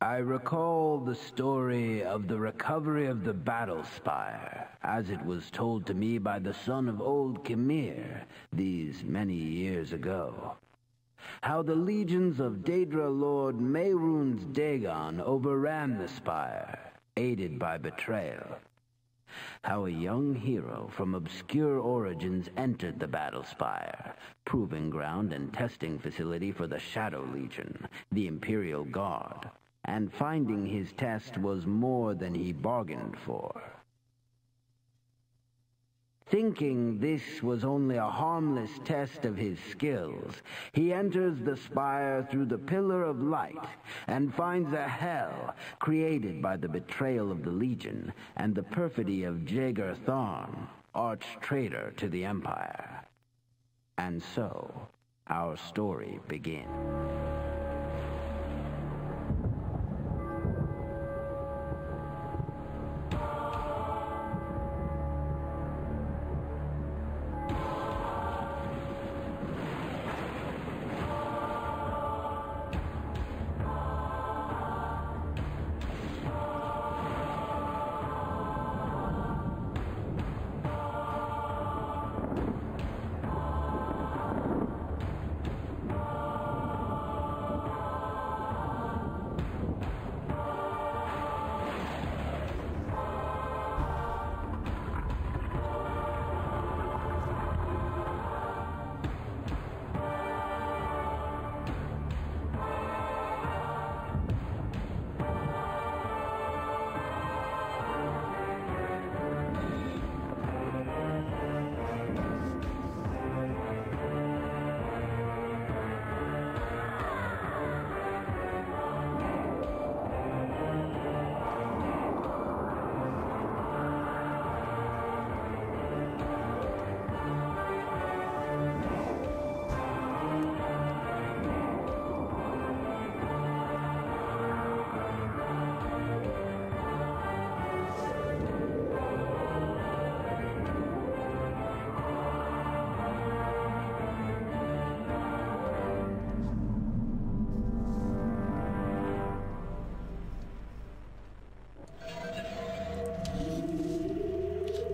I recall the story of the recovery of the Battlespire, as it was told to me by the son of old Khmer these many years ago. How the legions of Daedra Lord Mehrunes Dagon overran the spire, aided by betrayal. How a young hero from obscure origins entered the Battlespire, proving ground and testing facility for the Shadow Legion, the Imperial Guard, and finding his test was more than he bargained for. Thinking this was only a harmless test of his skills, he enters the spire through the Pillar of Light and finds a hell created by the betrayal of the Legion and the perfidy of Jaeger Tharn, arch-traitor to the Empire. And so, our story begins.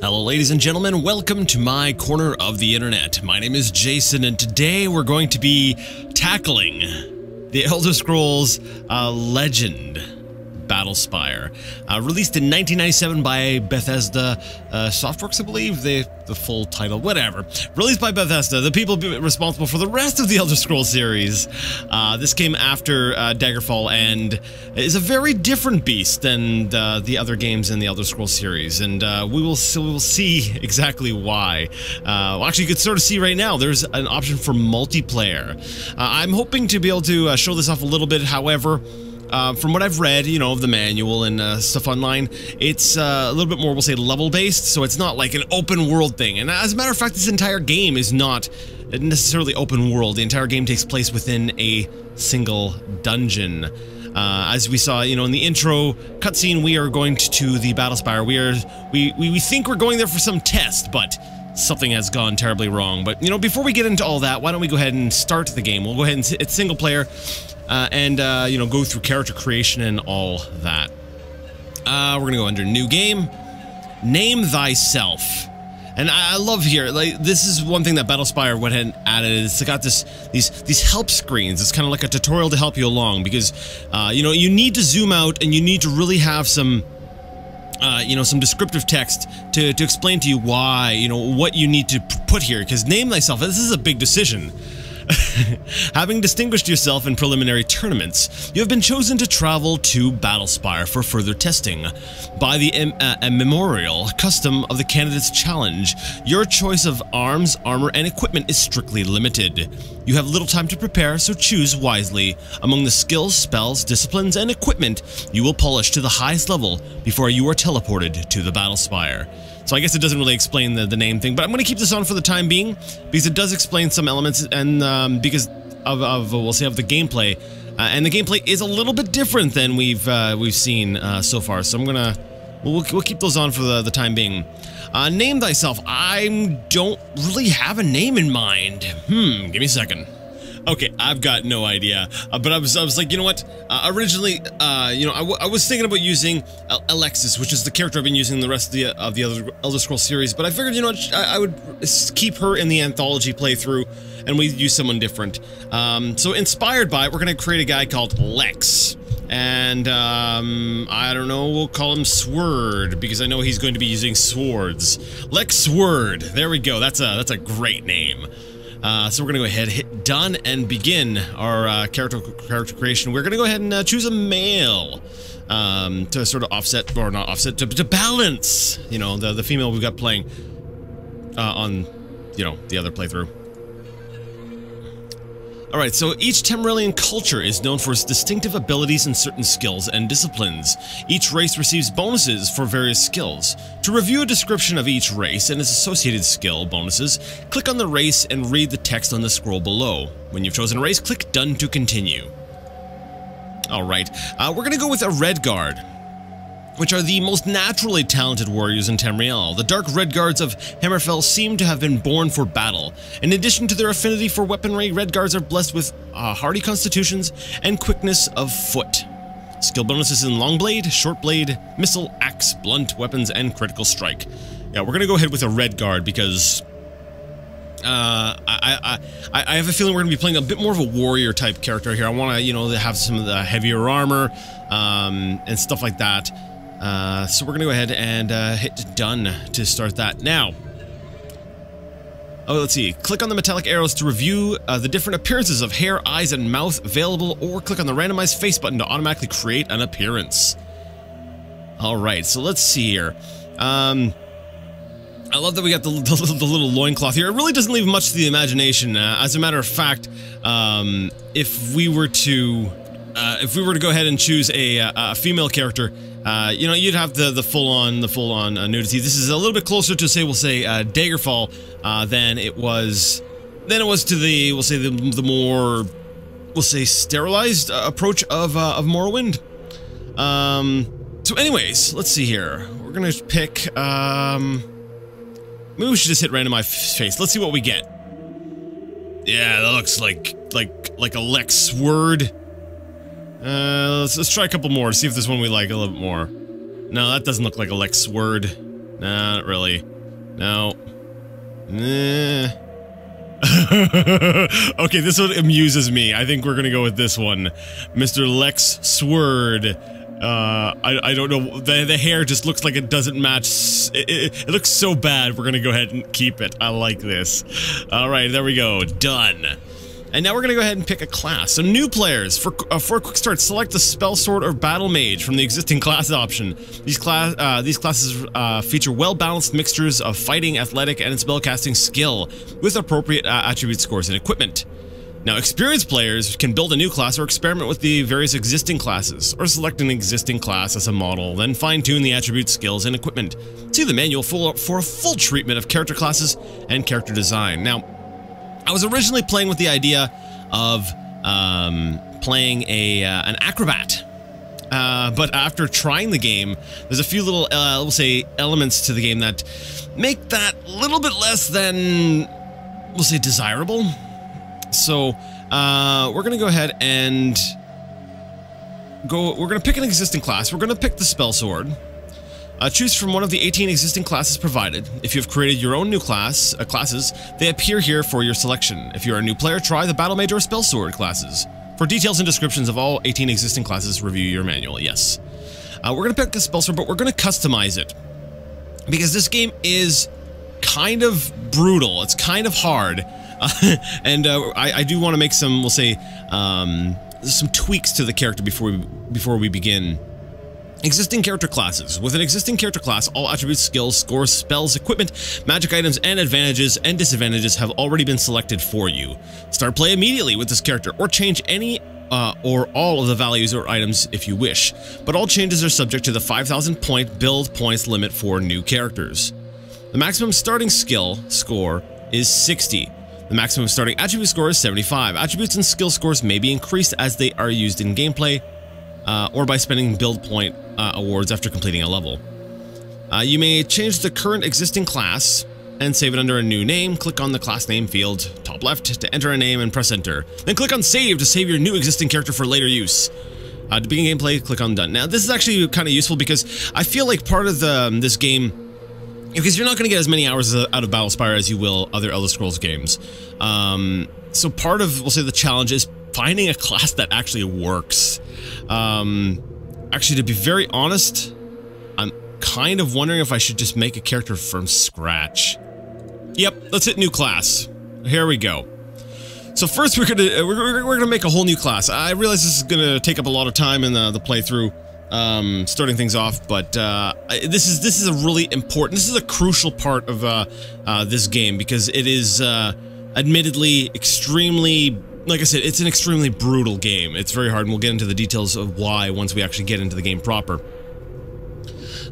Hello ladies and gentlemen, welcome to my corner of the internet. My name is Jason and today we're going to be tackling the Elder Scrolls Legend Battlespire. Released in 1997 by Bethesda Softworks, I believe, the full title, whatever. Released by Bethesda, the people responsible for the rest of the Elder Scrolls series. This came after Daggerfall and is a very different beast than the other games in the Elder Scrolls series, and we will see exactly why. Well, actually, you can sort of see right now, there's an option for multiplayer. I'm hoping to be able to show this off a little bit, however, from what I've read, you know, of the manual and stuff online, it's a little bit more, we'll say, level-based, so it's not like an open-world thing. And as a matter of fact, this entire game is not necessarily open-world. The entire game takes place within a single dungeon. As we saw, you know, in the intro cutscene, we are going to the Battlespire. We think we're going there for some test, but something has gone terribly wrong. But, you know, before we get into all that, why don't we go ahead and start the game? We'll go ahead and it's single player. You know, go through character creation and all that. We're gonna go under new game, name thyself. And I love here, like, this is one thing that Battlespire went ahead and added. It's got these help screens. It's kind of like a tutorial to help you along because, you know, you need to zoom out and you need to really have some, you know, some descriptive text to explain to you why, you know, what you need to put here. Because name thyself, this is a big decision. Having distinguished yourself in preliminary tournaments, you have been chosen to travel to Battlespire for further testing. By the immemorial custom of the candidate's challenge, your choice of arms, armor, and equipment is strictly limited. You have little time to prepare, so choose wisely. Among the skills, spells, disciplines, and equipment you will polish to the highest level before you are teleported to the Battlespire. So I guess it doesn't really explain the name thing, but I'm going to keep this on for the time being because it does explain some elements and because of we'll say of the gameplay, and the gameplay is a little bit different than we've seen so far. So we'll keep those on for the time being. Name thyself. I don't really have a name in mind. Give me a second. Okay, I've got no idea. But I was like, you know what? Originally, you know, I was thinking about using Alexis, which is the character I've been using the rest of the other Elder Scrolls series. But I figured, you know what? I would keep her in the anthology playthrough, and we'd use someone different. So inspired by it, we're going to create a guy called Lex. And, I don't know, we'll call him Sword, because I know he's going to be using swords. Lex Sword. There we go. That's a great name. So we're gonna go ahead, hit done, and begin our character creation. We're gonna go ahead and choose a male to sort of offset, or not offset, to balance, you know, the female we've got playing on, you know, the other playthrough. Alright, so each Tamrielian culture is known for its distinctive abilities and certain skills and disciplines. Each race receives bonuses for various skills. To review a description of each race and its associated skill bonuses, click on the race and read the text on the scroll below. When you've chosen a race, click Done to continue. Alright, we're gonna go with a Red Guard, which are the most naturally talented warriors in Tamriel. The Dark Red Guards of Hammerfell seem to have been born for battle. In addition to their affinity for weaponry, Red Guards are blessed with hardy constitutions and quickness of foot. Skill bonuses in Long Blade, Short Blade, Missile, Axe, Blunt Weapons, and Critical Strike. Yeah, we're gonna go ahead with a Red Guard because I have a feeling we're gonna be playing a bit more of a warrior type character here. I want to, you know, have some of the heavier armor and stuff like that. So we're gonna go ahead and hit done to start that now. Oh, let's see. Click on the metallic arrows to review the different appearances of hair, eyes, and mouth available, or click on the randomized face button to automatically create an appearance. Alright, so let's see here. I love that we got the little loincloth here. It really doesn't leave much to the imagination. As a matter of fact, if we were to go ahead and choose a female character, you know, you'd have the full-on nudity. This is a little bit closer to, say, we'll say, Daggerfall, than it was to the, we'll say, the more, we'll say, sterilized approach of Morrowind. So anyways, let's see here. We're gonna pick, maybe we should just hit randomize face. Let's see what we get. Yeah, that looks like a Lex word. Let's try a couple more to see if there's one we like a little bit more. No, that doesn't look like a Lex word. Nah, not really. No. Nah. Okay, this one amuses me. I think we're gonna go with this one. Mr. Lex Sword. I don't know. The hair just looks like it doesn't match. It looks so bad. We're gonna go ahead and keep it. I like this. Alright, there we go. Done. And now we're going to go ahead and pick a class. So new players, for a quick start, select the Spell Sword or Battle Mage from the existing class option. These classes feature well-balanced mixtures of fighting, athletic, and spellcasting skill, with appropriate attribute scores and equipment. Now, experienced players can build a new class or experiment with the various existing classes, or select an existing class as a model, then fine-tune the attribute, skills, and equipment. See the manual for a full treatment of character classes and character design. Now, I was originally playing with the idea of playing an acrobat, but after trying the game, there's a few little, we'll say, elements to the game that make that a little bit less than, we'll say, desirable. So we're gonna go ahead and we're gonna pick an existing class. We're gonna pick the Spell Sword. Choose from one of the 18 existing classes provided. If you have created your own new classes, they appear here for your selection. If you're a new player, try the Battle Mage or Spell Sword classes. For details and descriptions of all 18 existing classes, review your manual. Yes. We're going to pick the Spell Sword, but we're going to customize it. Because this game is kind of brutal. It's kind of hard. And I do want to make some, we'll say, some tweaks to the character before we begin. Existing character classes. With an existing character class, all attributes, skills, scores, spells, equipment, magic items, and advantages and disadvantages have already been selected for you. Start play immediately with this character, or change any or all of the values or items if you wish. But all changes are subject to the 5,000 point build points limit for new characters. The maximum starting skill score is 60. The maximum starting attribute score is 75. Attributes and skill scores may be increased as they are used in gameplay, or by spending build point awards after completing a level. You may change the current existing class and save it under a new name. Click on the class name field, top left, to enter a name and press enter. Then click on save to save your new existing character for later use. To begin gameplay, click on done. Now, this is actually kind of useful because I feel like part of this game, because you're not going to get as many hours out of Battlespire as you will other Elder Scrolls games. So part of, we'll say, the challenge is finding a class that actually works. Actually, to be very honest, I'm kind of wondering if I should just make a character from scratch. Yep, let's hit new class. Here we go. So first, we're gonna make a whole new class. I realize this is gonna take up a lot of time in the playthrough, starting things off, but this is a really important. This is a crucial part of this game because it is admittedly extremely. Like I said, it's an extremely brutal game. It's very hard, and we'll get into the details of why once we actually get into the game proper.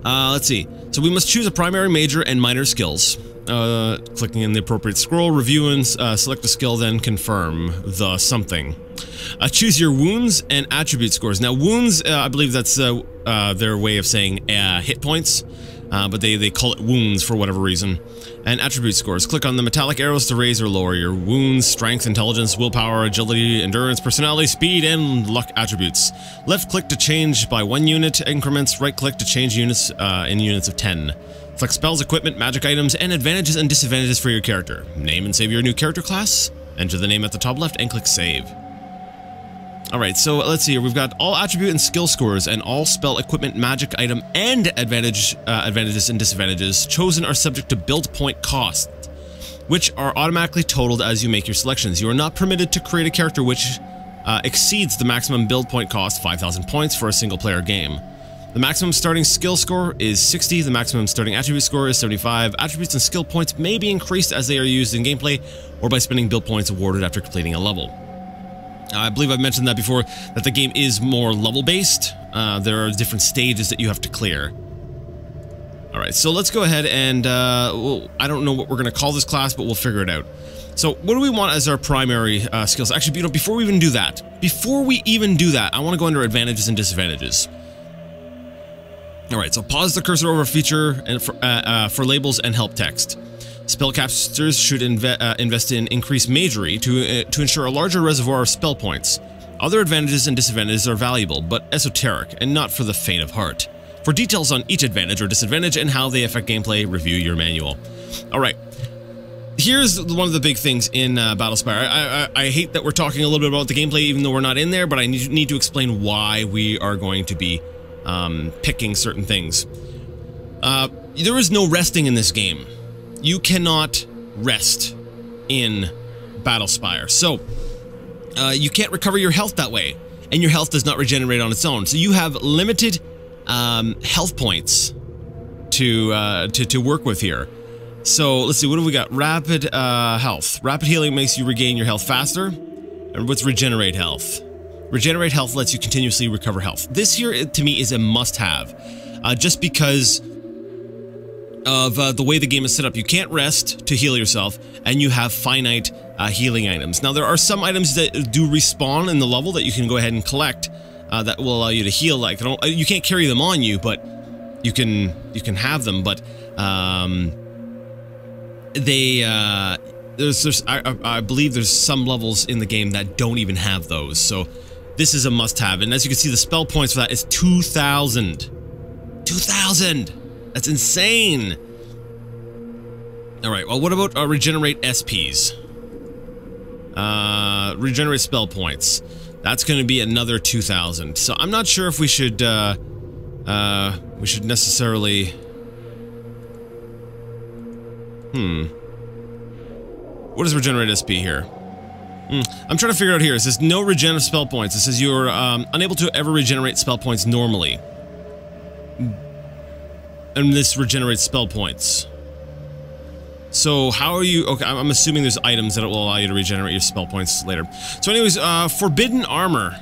Let's see. So we must choose a primary, major, and minor skills. Clicking in the appropriate scroll, review and select a skill, then confirm the something. Choose your wounds and attribute scores. Now, wounds, I believe that's their way of saying hit points, but they call it wounds for whatever reason. And attribute scores. Click on the metallic arrows to raise or lower your wounds, strength, intelligence, willpower, agility, endurance, personality, speed, and luck attributes. Left click to change by 1 unit increments, right click to change units in units of 10. Select spells, equipment, magic items, and advantages and disadvantages for your character. Name and save your new character class. Enter the name at the top left and click save. Alright, so let's see here. We've got all attribute and skill scores and all spell, equipment, magic item, and advantages and disadvantages chosen are subject to build point costs, which are automatically totaled as you make your selections. You are not permitted to create a character which exceeds the maximum build point cost, 5,000 points for a single player game. The maximum starting skill score is 60, the maximum starting attribute score is 75. Attributes and skill points may be increased as they are used in gameplay or by spending build points awarded after completing a level. I believe I've mentioned that before, that the game is more level-based. There are different stages that you have to clear. Alright, so let's go ahead and, well, I don't know what we're going to call this class, but we'll figure it out. So, what do we want as our primary skills? Actually, you know, before we even do that, I want to go under advantages and disadvantages. Alright, so pause the cursor over a feature and for labels and help text. Spellcasters should invest in increased magery to ensure a larger reservoir of spell points. Other advantages and disadvantages are valuable, but esoteric, and not for the faint of heart. For details on each advantage or disadvantage and how they affect gameplay, review your manual. Alright, here's one of the big things in Battlespire. I hate that we're talking a little bit about the gameplay even though we're not in there, but I need to explain why we are going to be picking certain things. There is no resting in this game. You cannot rest in Battlespire. So, you can't recover your health that way, and your health does not regenerate on its own. So you have limited health points to work with here. So let's see, what have we got? Rapid health. Rapid healing makes you regain your health faster. And what's regenerate health? Regenerate health lets you continuously recover health. This here, to me, is a must-have, just because of the way the game is set up. You can't rest to heal yourself, and you have finite healing items. Now, there are some items that do respawn in the level that you can go ahead and collect that will allow you to heal. Like, you can't carry them on you, but you can have them. But I believe there's some levels in the game that don't even have those. So this is a must-have. And as you can see, the spell points for that is 2,000. 2,000! That's insane! Alright, well, what about regenerate SPs? Regenerate spell points. That's going to be another 2,000. So I'm not sure if we should necessarily... What is regenerate SP here? I'm trying to figure out here. It says no regen of spell points. It says you're unable to ever regenerate spell points normally. And this regenerates spell points. So how are you... Okay, I'm assuming there's items that will allow you to regenerate your spell points later. So anyways, forbidden armor.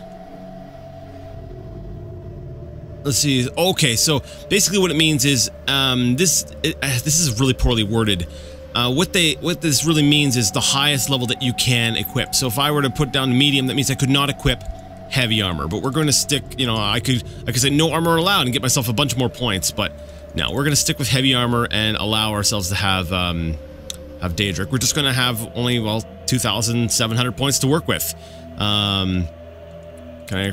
Let's see. Okay, so basically what it means is this is really poorly worded. What this really means is the highest level that you can equip. So if I were to put down medium, that means I could not equip heavy armor. But we're going to stick, you know, I could say no armor allowed and get myself a bunch more points. But no, we're going to stick with heavy armor and allow ourselves to have have Daedric. We're just going to have only, well, 2,700 points to work with. Can I...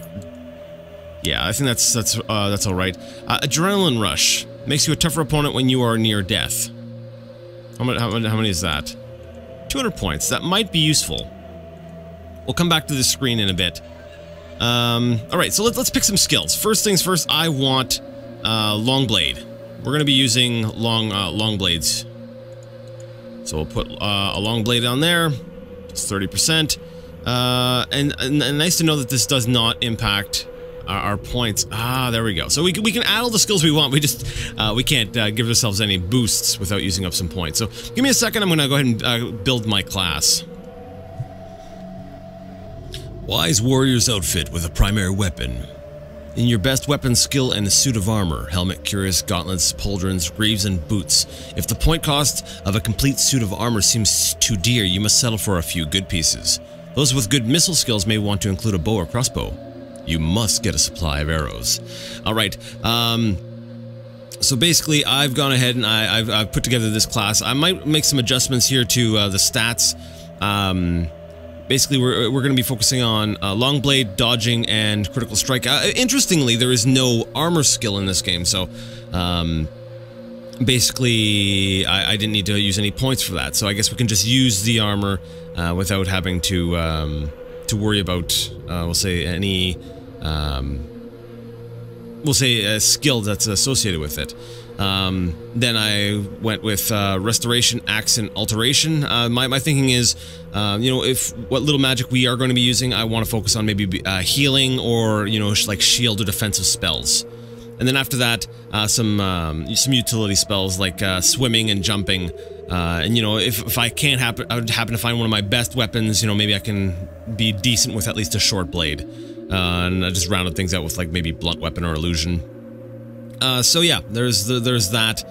Yeah, I think that's all right. Adrenaline Rush makes you a tougher opponent when you are near death. How many is that? 200 points. That might be useful. We'll come back to this screen in a bit. All right, so let's pick some skills. First things first, I want long blade. We're gonna be using long blades. So we'll put a long blade on there. It's 30%. And nice to know that this does not impact our points. There we go. So we can add all the skills we want. We just we can't give ourselves any boosts without using up some points. So give me a second. I'm gonna go ahead and build my class. Wise warrior's outfit with a primary weapon. In your best weapon skill and a suit of armor, helmet, cuirass, gauntlets, pauldrons, greaves, and boots. If the point cost of a complete suit of armor seems too dear, you must settle for a few good pieces. Those with good missile skills may want to include a bow or crossbow. You must get a supply of arrows. Alright, so basically I've gone ahead and I've put together this class. I might make some adjustments here to the stats. Basically, we're going to be focusing on long blade, dodging, and critical strike. Interestingly, there is no armor skill in this game, so basically, I didn't need to use any points for that. So I guess we can just use the armor without having to worry about, we'll say, any, we'll say, a skill that's associated with it. Then I went with restoration, accent, alteration. My thinking is, you know, if what little magic we are going to be using, I want to focus on maybe healing or, you know, like shield or defensive spells. And then after that, some utility spells like swimming and jumping. And you know, if I can't happen to find one of my best weapons, you know, maybe I can be decent with at least a short blade. And I just rounded things out with like maybe blunt weapon or illusion. So yeah, there's that.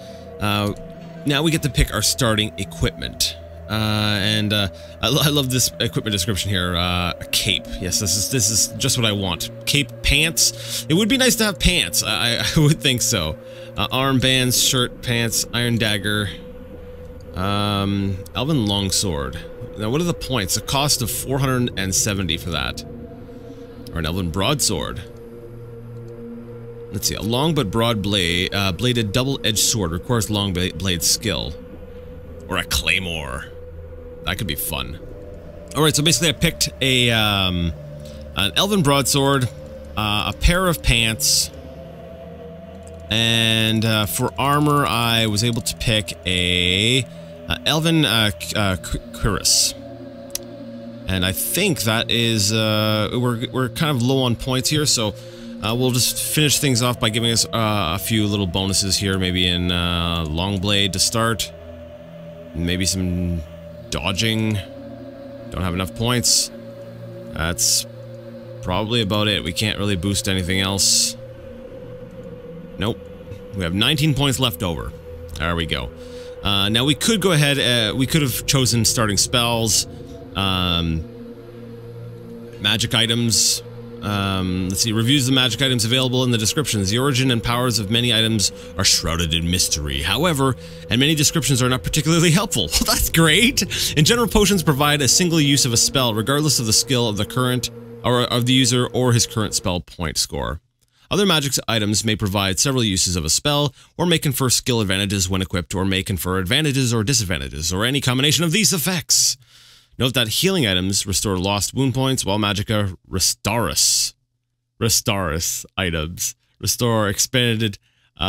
Now we get to pick our starting equipment. And I love this equipment description here. A cape. Yes, this is just what I want. Cape, pants. It would be nice to have pants. I would think so. Armbands, shirt, pants, iron dagger. Elven longsword. Now what are the points? A cost of 470 for that. Or an elven broadsword. Let's see, a long but broad bladed double-edged sword requires long blade skill. Or a claymore. That could be fun. Alright, so basically I picked an elven broadsword, a pair of pants, and for armor I was able to pick a elven cuirass. And I think that is, we're kind of low on points here, so we'll just finish things off by giving us a few little bonuses here, maybe in long blade to start. Maybe some dodging. Don't have enough points. That's probably about it. We can't really boost anything else. Nope. We have 19 points left over. There we go. Now we could go ahead, we could have chosen starting spells, magic items. Let's see, reviews the magic items available in the descriptions. The origin and powers of many items are shrouded in mystery. However, and many descriptions are not particularly helpful. Well, that's great! In general, potions provide a single use of a spell, regardless of the skill of the current, or of the user, or his current spell point score. Other magic items may provide several uses of a spell, or may confer skill advantages when equipped, or may confer advantages or disadvantages, or any combination of these effects. Note that healing items restore lost wound points, while Magicka Restoris items restore expanded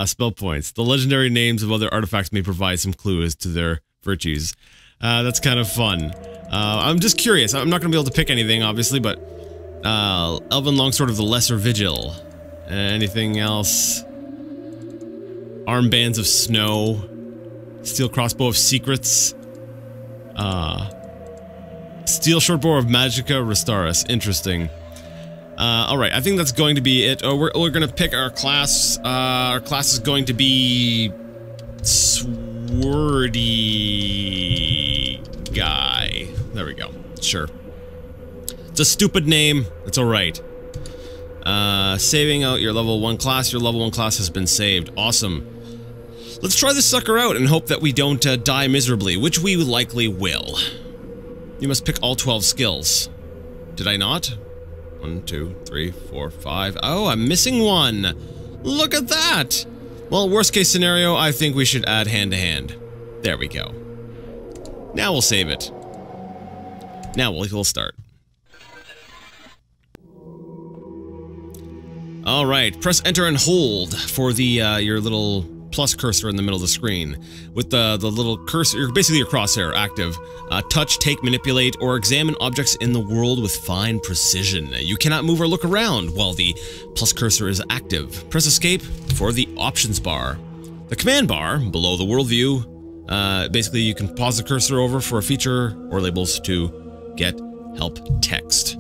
spell points. The legendary names of other artifacts may provide some clue as to their virtues. That's kind of fun. I'm just curious. I'm not going to be able to pick anything, obviously, but Elven Longsword of the Lesser Vigil. Anything else? Armbands of Snow. Steel Crossbow of Secrets. Steel Shortbow of Magicka Restoris. Interesting. Alright, I think that's going to be it. Oh, we're going to pick our class. Our class is going to be... Swordy... Guy. There we go. Sure. It's a stupid name. It's alright. Saving out your level 1 class. Your level 1 class has been saved. Awesome. Let's try this sucker out and hope that we don't die miserably, which we likely will. You must pick all 12 skills. Did I not? 1, 2, 3, 4, 5. Oh, I'm missing one. Look at that. Well, worst case scenario, I think we should add hand-to-hand. There we go. Now we'll save it. Now we'll start. All right, press enter and hold for the your little plus cursor in the middle of the screen. With the little cursor, basically your crosshair active. Touch, take, manipulate, or examine objects in the world with fine precision. You cannot move or look around while the plus cursor is active. Press escape for the options bar. The command bar, below the world view, basically you can pause the cursor over for a feature or labels to get help text.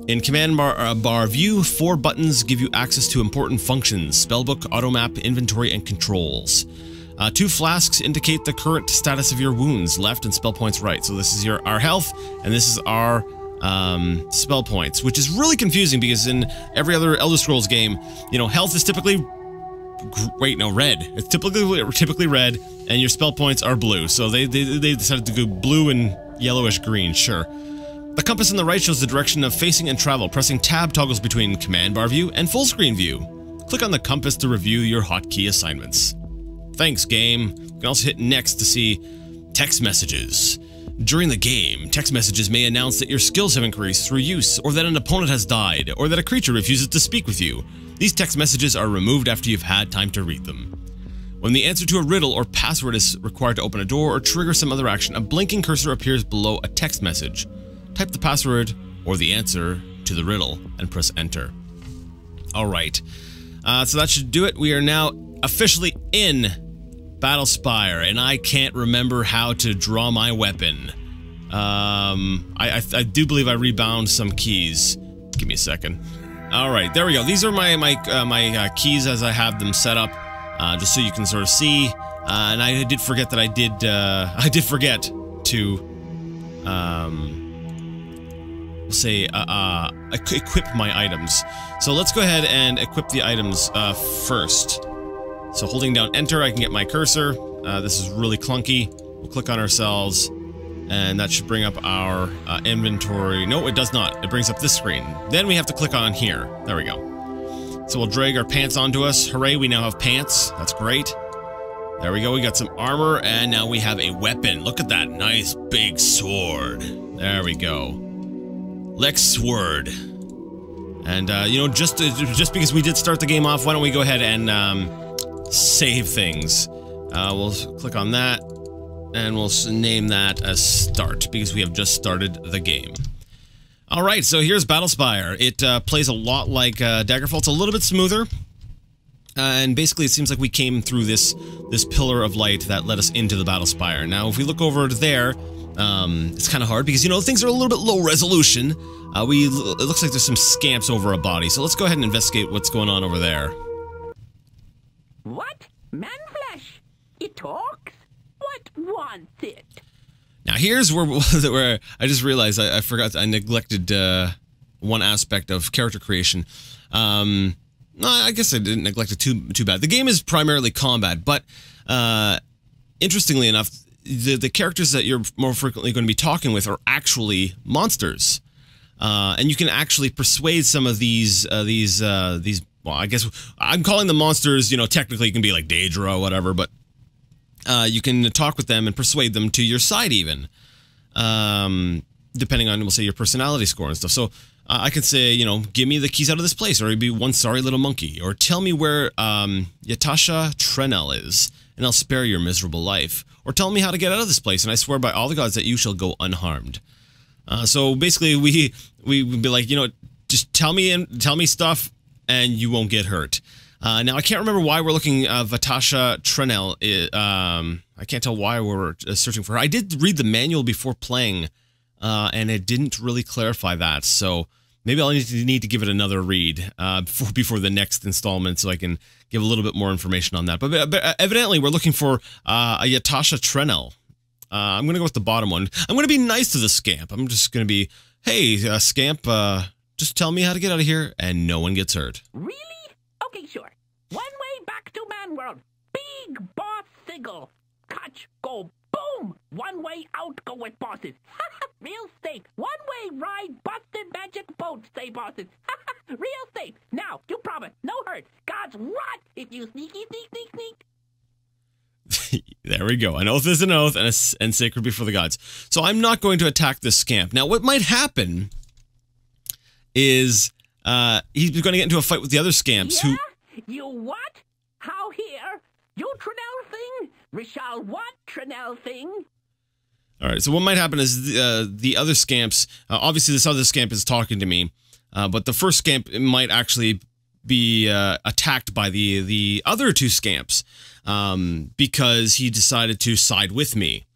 In command bar view, 4 buttons give you access to important functions: spellbook, automap, inventory, and controls. 2 flasks indicate the current status of your wounds, left, and spell points right. So this is our health, and this is our spell points, which is really confusing because in every other Elder Scrolls game, you know, health is typically red. It's typically red, and your spell points are blue. So they decided to go blue and yellowish green. Sure. The compass on the right shows the direction of facing and travel. Pressing tab toggles between command bar view and full screen view. Click on the compass to review your hotkey assignments. Thanks, game. You can also hit next to see text messages. During the game, text messages may announce that your skills have increased through use, or that an opponent has died, or that a creature refuses to speak with you. These text messages are removed after you've had time to read them. When the answer to a riddle or password is required to open a door or trigger some other action, a blinking cursor appears below a text message. Type the password or the answer to the riddle and press enter. Alright, so that should do it. We are now officially in Battlespire, and I can't remember how to draw my weapon. I do believe I rebound some keys. Give me a second. Alright, there we go. These are my keys as I have them set up, just so you can sort of see. And I did forget that I did forget to say equip my items. So let's go ahead and equip the items first. So holding down enter, I can get my cursor. This is really clunky. We'll click on ourselves, and that should bring up our inventory. No, it does not. It brings up this screen. Then we have to click on here. There we go. So we'll drag our pants onto us. Hooray, we now have pants. That's great. There we go. We got some armor, and now we have a weapon. Look at that nice big sword. There we go. Lex Sword. And, you know, just because we did start the game off, why don't we go ahead and save things. We'll click on that, and we'll name that as Start, because we have just started the game. Alright, so here's Battlespire. It plays a lot like Daggerfall. It's a little bit smoother. And basically it seems like we came through this pillar of light that led us into the Battlespire. Now, if we look over there, it's kind of hard because, you know, things are a little bit low resolution. It looks like there's some scamps over a body, so let's go ahead and investigate what's going on over there. What? Man-flesh? It talks? What wants it? Now here's where I just realized I forgot, I neglected one aspect of character creation. No, I guess I didn't neglect it too bad. The game is primarily combat, but interestingly enough, the characters that you're more frequently going to be talking with are actually monsters, and you can actually persuade some of these. Well, I guess I'm calling them monsters. You know, technically, it can be like Daedra or whatever, but you can talk with them and persuade them to your side, even depending on, we'll say, your personality score and stuff. So. I could say, you know, give me the keys out of this place, or it'd be one sorry little monkey, or tell me where Yatasha Trenel is, and I'll spare your miserable life, or tell me how to get out of this place, and I swear by all the gods that you shall go unharmed. So basically, we would be like, you know, just tell me stuff, and you won't get hurt. Now I can't remember why we're looking Yatasha Trenel. I can't tell why we're searching for her. I did read the manual before playing. And it didn't really clarify that, so maybe I'll need to give it another read before the next installment, so I can give a little bit more information on that. But evidently, we're looking for a Yatasha Trenel. I'm going to go with the bottom one. I'm going to be nice to the scamp. I'm just going to be, hey, scamp, just tell me how to get out of here, and no one gets hurt. Really? Okay, sure. One way back to man world. Big boss sigil. Catch, go, boom! One way out, go with bosses. Real safe. One way ride, busted magic boat, stay bosses. Real safe. Now, you promise, no hurt. God's what if you sneaky, sneak. There we go. An oath is an oath, and sacred before the gods. So I'm not going to attack this scamp. Now, what might happen is he's going to get into a fight with the other scamps. Yeah? You what? How here? You Trinell thing? Rishal what Trinell thing? All right, so what might happen is the other scamps, obviously this other scamp is talking to me, but the first scamp might actually be attacked by the other two scamps because he decided to side with me.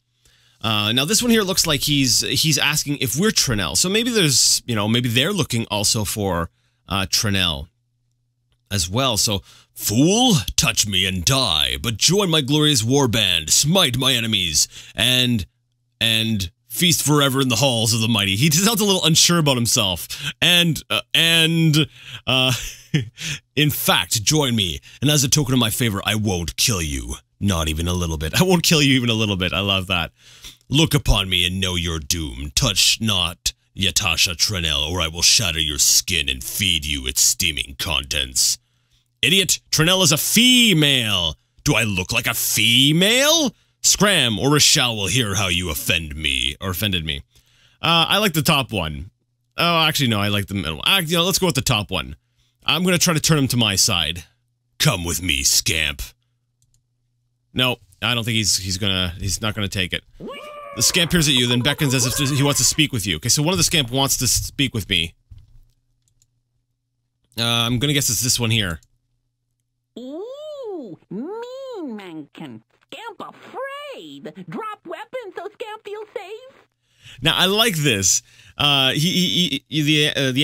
Now this one here looks like he's asking if we're Trinell, so maybe there's, maybe they're looking also for Trinell as well. So, fool, touch me and die, but join my glorious warband, smite my enemies, and feast forever in the halls of the mighty. He sounds a little unsure about himself. And in fact, join me, and as a token of my favor, I won't kill you. Not even a little bit. I won't kill you even a little bit. I love that. Look upon me and know your doom. Touch not Yatasha Trinell, or I will shatter your skin and feed you its steaming contents. Idiot, Trinell is a female. Do I look like a female? Scram, or Rishal will hear how you offended me. I like the top one. Oh, actually, no, I like the middle one. Let's go with the top one. I'm going to try to turn him to my side. Come with me, scamp. No, I don't think he's not gonna take it. The scamp peers at you, then beckons as if he wants to speak with you. Okay, so one of the scamp wants to speak with me. I'm gonna guess it's this one here. Ooh, mean mankin. Scamp afraid. Drop weapon so scamp feels safe. Now I like this. The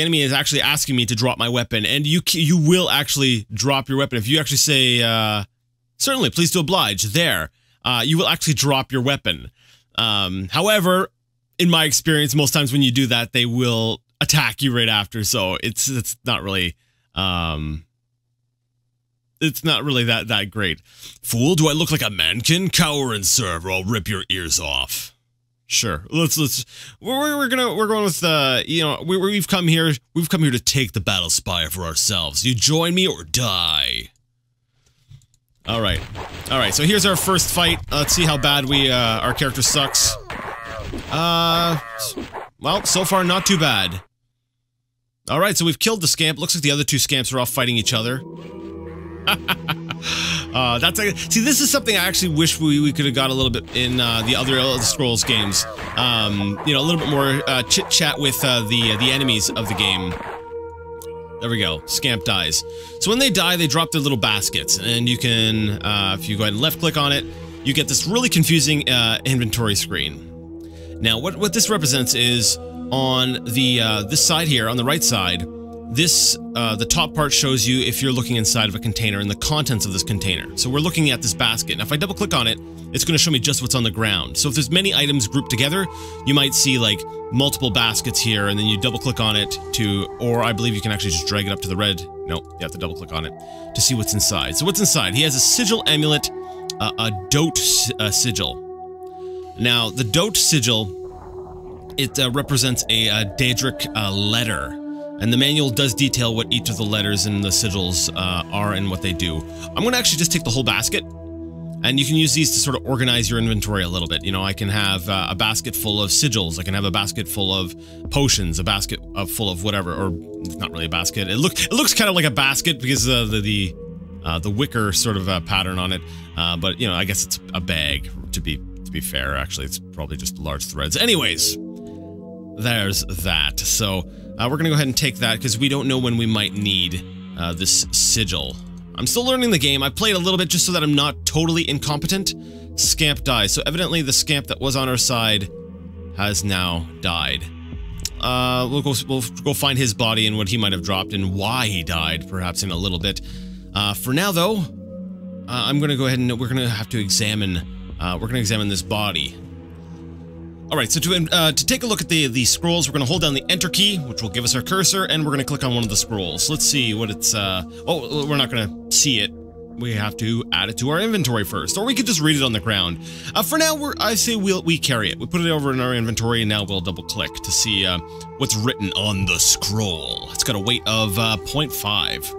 enemy is actually asking me to drop my weapon, and you will actually drop your weapon if you actually say certainly, please do oblige. There, you will actually drop your weapon. However, in my experience, most times when you do that, they will attack you right after. So it's not really that great. Fool, do I look like a mankin? Cower and serve, or I'll rip your ears off. Sure, we're going with we've come here to take the Battlespire for ourselves. You join me or die. All right. So here's our first fight. Let's see how bad our character sucks. Well, so far not too bad. All right, so we've killed the scamp. Looks like the other two scamps are off fighting each other. See, this is something I actually wish we could have got a little bit in the other Elder Scrolls games. A little bit more chit chat with the enemies of the game. There we go. Scamp dies. So when they die, they drop their little baskets, and you can, if you go ahead and left-click on it, you get this really confusing inventory screen. Now, what this represents is on the this side here, on the right side, the top part shows you if you're looking inside of a container and the contents of this container. So we're looking at this basket. Now, if I double-click on it, it's going to show me just what's on the ground. So if there's many items grouped together, you might see like multiple baskets here, and then you double-click on it or I believe you can actually just drag it up to the red. No, you have to double-click on it to see what's inside. So what's inside? He has a sigil amulet, a dote sigil. Now, the dote sigil, it represents a Daedric letter. And the manual does detail what each of the letters in the sigils are and what they do. I'm going to actually just take the whole basket, and you can use these to sort of organize your inventory a little bit. I can have a basket full of sigils. I can have a basket full of potions, a basket full of whatever, or it's not really a basket. It looks kind of like a basket because of the wicker sort of pattern on it. But I guess it's a bag. To be fair, actually, it's probably just large threads. Anyways, there's that. So. We're going to go ahead and take that because we don't know when we might need this sigil. I'm still learning the game. I played a little bit just so that I'm not totally incompetent. Scamp dies. So evidently the scamp that was on our side has now died. We'll go find his body and what he might have dropped and why he died, perhaps in a little bit. For now, though, I'm going to go ahead and we're going to have to examine. We're going to examine this body. All right, so to take a look at the scrolls, we're going to hold down the Enter key, which will give us our cursor, and we're going to click on one of the scrolls. Let's see what it's... oh, we're not going to see it. we have to add it to our inventory first, or we could just read it on the ground. For now, I say we carry it. We put it over in our inventory, and now we'll double-click to see what's written on the scroll. It's got a weight of 0.5.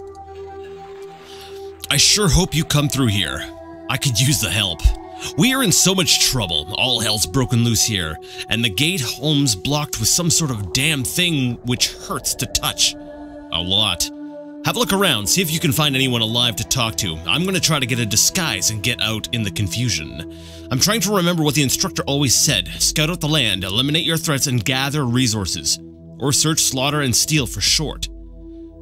I sure hope you come through here. I could use the help. We are in so much trouble. All hell's broken loose here, and the gate home's blocked with some sort of damn thing which hurts to touch. A lot. Have a look around, see if you can find anyone alive to talk to. I'm gonna try to get a disguise and get out in the confusion. I'm trying to remember what the instructor always said. Scout out the land, eliminate your threats, and gather resources. Or search, slaughter, and steal for short.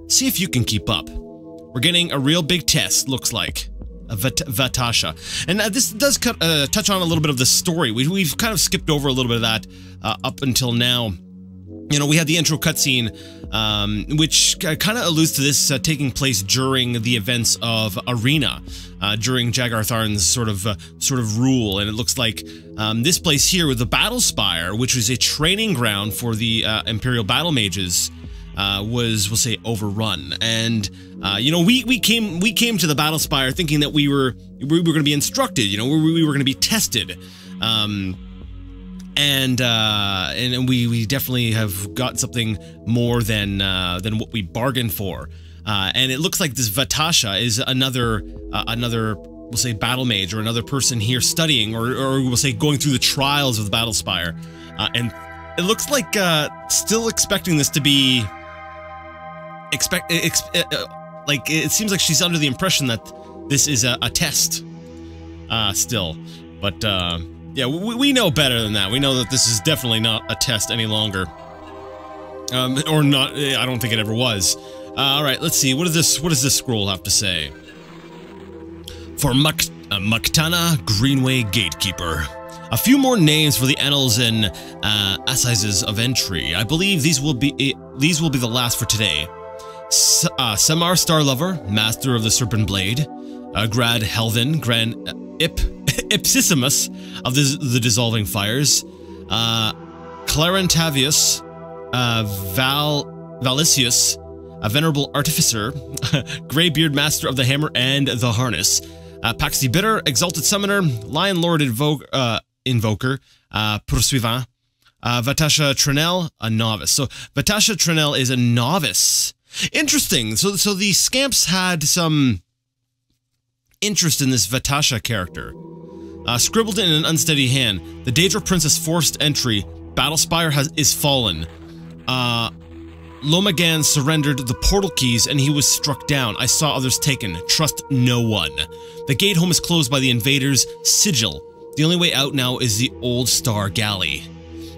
See if you can keep up. We're getting a real big test, looks like. Vatasha. And this does touch on a little bit of the story. We've kind of skipped over a little bit of that up until now. You know, we had the intro cutscene, which kind of alludes to this taking place during the events of Arena, during Jagar Tharn's sort of rule. And it looks like this place here with the Battlespire, which was a training ground for the Imperial Battle Mages, was, we'll say, overrun. And you know, we came to the Battlespire thinking that we were going to be instructed. You know, we were going to be tested. And we definitely have got something more than what we bargained for. And it looks like this Vatasha is another we'll say battle mage, or another person here studying, or we'll say going through the trials of the Battlespire. And it looks like still expecting this to be like, it seems like she's under the impression that this is a test still, but yeah, we know better than that. We know that this is definitely not a test any longer. Or not, I don't think it ever was. Alright, let's see, what does this scroll have to say? For Maktana Greenway Gatekeeper. A few more names for the annals and assizes of entry. I believe these will be the last for today. Samar Starlover, Master of the Serpent Blade. Grad Helvin, Grand Ipsissimus of the Dissolving Fires, Clarentavius, Valisius, a Venerable Artificer, Greybeard, Master of the Hammer and the Harness, Paxi Bitter, Exalted Summoner, Lion Lord Invoker, Poursuivant, Vatasha Trenel, a Novice. So Vatasha Trenel is a Novice. Interesting. So the Scamps had some interest in this Vatasha character. Scribbled in an unsteady hand, the Daedra Princess forced entry. Battlespire is fallen. Lomagan surrendered the portal keys and he was struck down. I saw others taken. Trust no one. The gate home is closed by the invaders' sigil. The only way out now is the Old Star Galley.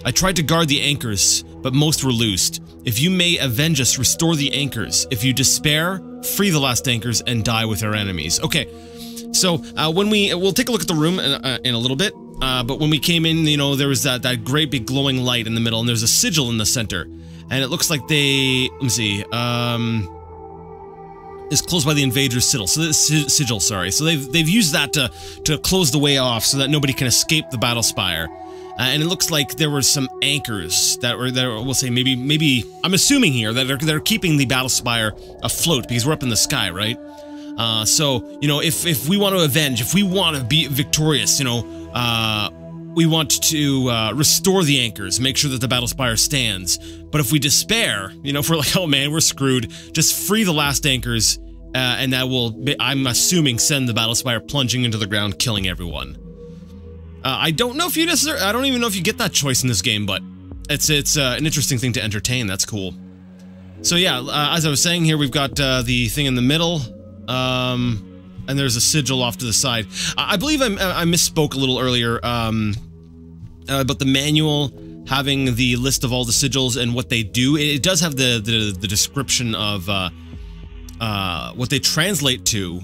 I tried to guard the anchors, but most were loosed. If you may avenge us, restore the anchors. If you despair, free the last anchors and die with our enemies. Okay. So, we'll take a look at the room in a little bit, but when we came in, you know, there was that great big glowing light in the middle, and there's a sigil in the center, and it looks like let me see, is closed by the invader's sigil, sorry. So they've used that to close the way off so that nobody can escape the Battlespire. And it looks like there were some anchors that were there, we'll say maybe, I'm assuming here, that they're keeping the Battlespire afloat, because we're up in the sky, right? So, you know, if we want to avenge, if we want to be victorious, you know, we want to restore the anchors, make sure that the Battlespire stands. But if we despair, you know, if we're like, oh man, we're screwed, just free the last anchors, and that will, I'm assuming, send the Battlespire plunging into the ground, killing everyone. I don't know if you necessarily, I don't even know if you get that choice in this game, but it's an interesting thing to entertain. That's cool. So yeah, as I was saying here, we've got the thing in the middle. And there's a sigil off to the side. I believe I misspoke a little earlier, about the manual having the list of all the sigils and what they do. It does have the description of, what they translate to,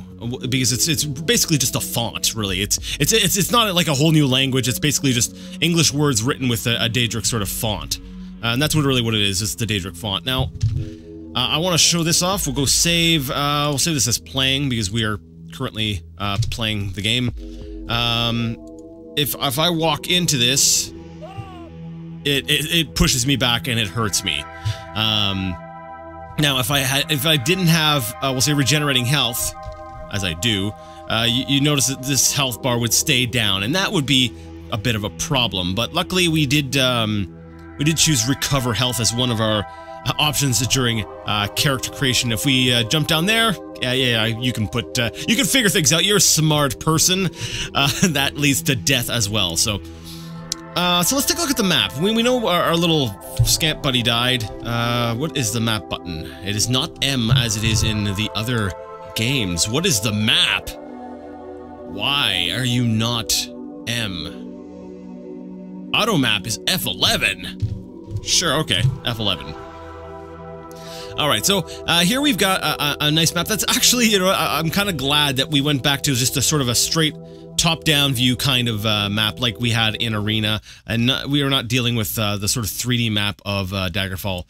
because it's basically just a font, really. It's not like a whole new language. It's basically just English words written with a Daedric sort of font. And that's what it is. It's the Daedric font. Now, I want to show this off. We'll go save. We'll save this as playing because we are currently playing the game. If I walk into this, it pushes me back and it hurts me. Now, if I didn't have, we'll say, regenerating health, as I do, you notice that this health bar would stay down, and that would be a bit of a problem. But luckily, we did choose recover health as one of our options during character creation. If we jump down there, yeah, you can figure things out. You're a smart person. That leads to death as well. So let's take a look at the map. We know our little scamp buddy died. What is the map button? It is not M as it is in the other games. What is the map? Why are you not M? Auto map is F11. Sure, okay, F11. Alright, so here we've got a nice map. That's actually, you know, I'm kind of glad that we went back to just a sort of a straight top-down view kind of map like we had in Arena, and we are not dealing with the sort of 3D map of Daggerfall.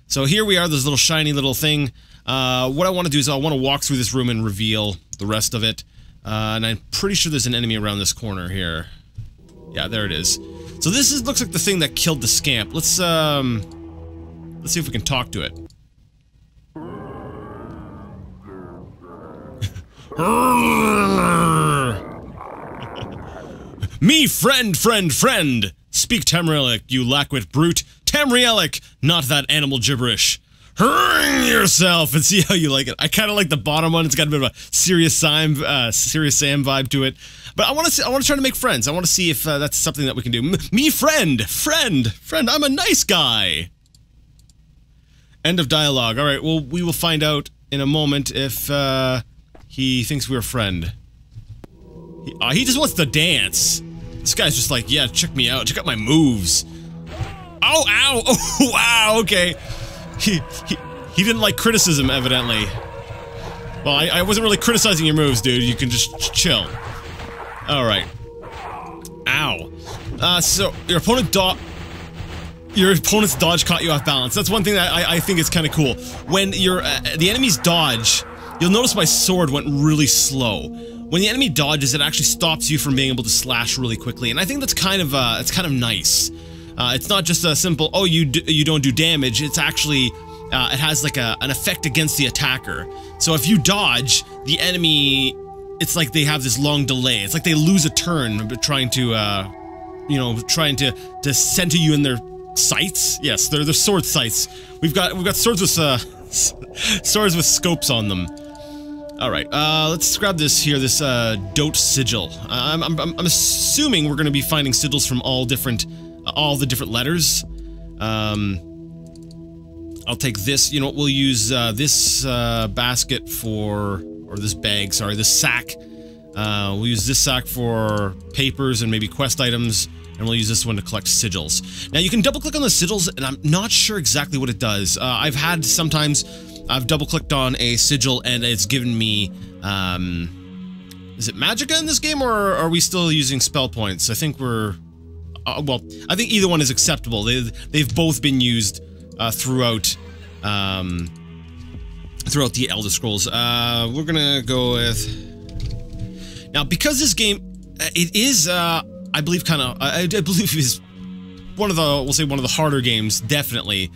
So here we are, this little shiny little thing. What I want to do is I want to walk through this room and reveal the rest of it. And I'm pretty sure there's an enemy around this corner here. Yeah, there it is. So this looks like the thing that killed the scamp. Let's see if we can talk to it. Me, friend! Speak Tamrielic, you lackwit brute. Tamrielic, not that animal gibberish. Hurring yourself and see how you like it. I kind of like the bottom one. It's got a bit of a Serious Sam vibe to it. But I want to try to make friends. I want to see if that's something that we can do. Me, friend. I'm a nice guy. End of dialogue. All right. Well, we will find out in a moment if he thinks we're a friend. He just wants to dance. This guy's just like, yeah, check me out. Check out my moves. Oh, ow. Oh, wow. Okay. He didn't like criticism, evidently. Well, I wasn't really criticizing your moves, dude. You can just chill. Alright. Ow. So, your opponent's dodge caught you off balance. That's one thing that I think is kind of cool. When the enemy's dodge, you'll notice my sword went really slow. When the enemy dodges, it actually stops you from being able to slash really quickly, and I think that's kind of nice. It's not just a simple, oh, you don't do damage. It's actually, it has like an effect against the attacker. So if you dodge, the enemy, it's like they have this long delay. It's like they lose a turn trying to, trying to center you in their sights. Yes, they're sword sights. We've got swords with swords with scopes on them. All right, let's grab this here. This Dote sigil. I'm assuming we're going to be finding sigils from all the different letters. I'll take this. You know what? We'll use this basket or this bag. Sorry, this sack. We'll use this sack for papers and maybe quest items, and we'll use this one to collect sigils. Now you can double click on the sigils, and I'm not sure exactly what it does. I've double clicked on a sigil and it's given me. Is it magicka in this game, or are we still using spell points? I think we're. Well, I think either one is acceptable. They've both been used throughout the Elder Scrolls. We're gonna go with now, because this game it is I believe is one of the harder games, definitely.